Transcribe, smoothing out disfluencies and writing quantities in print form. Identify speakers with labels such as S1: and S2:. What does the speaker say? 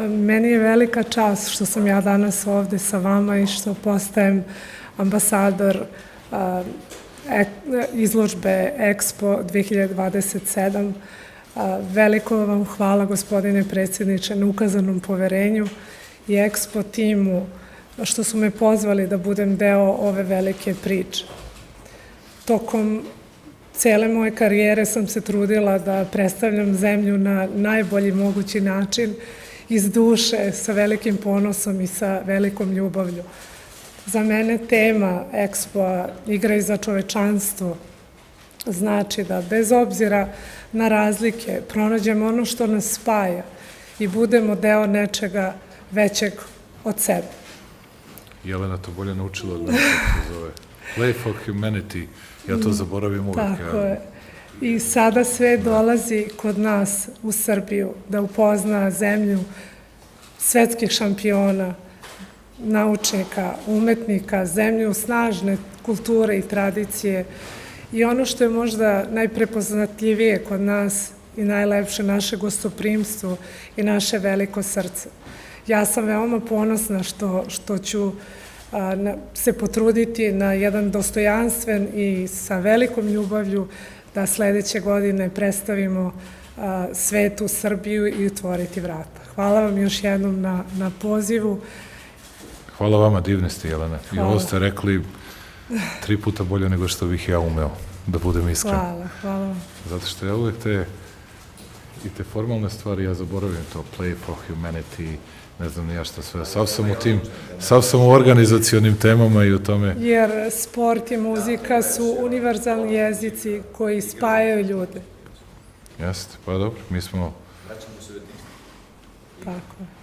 S1: Meni je velika čast što sam ja danas ovde sa vama i što postajem ambasador izložbe Expo 2027. Veliko vam hvala, gospodine predsjedniče, na ukazanom poverenju i Expo timu što su me pozvali da budem deo ove velike priče. Tokom cele moje karijere sam se trudila da predstavljam zemlju na najbolji mogući način, iz duše, sa velikim ponosom i sa velikom ljubavlju. Za mene tema Expo-a Igra i za čovečanstvo znači da bez obzira na razlike pronađemo ono što nas spaja i budemo deo nečega većeg od sebe.
S2: Jelena to bolje naučila od nas, kako zove. Play for humanity, ja to zaboravim uvek.
S1: Tako je. I sada sve dolazi kod nas u Srbiju da upozna zemlju svetskih šampiona, naučnika, umetnika, zemlju snažne kulture i tradicije i ono što je možda najprepoznatljivije kod nas i najlepše naše gostoprimstvo i naše veliko srce. Ja sam veoma ponosna što ću se potruditi na jedan dostojanstven i sa velikom ljubavlju da sledeće godine predstavimo svetu Srbiju i otvoriti vrata. Hvala vam još jednom na pozivu.
S2: Hvala vama, divne ste, Jelena. I ovo ste rekli 3 puta bolje nego što bih ja umeo, da budem iskren.
S1: Hvala vam.
S2: Zato što ja uvek te formalne stvari, ja zaboravim to, play for humanity, ne znam ni ja šta sve. Sav sam u organizacionim temama i u tome.
S1: Jer sport i muzika su univerzalni jezici koji spajaju ljude.
S2: Jeste, pa dobro, mi smo...
S1: Tako je.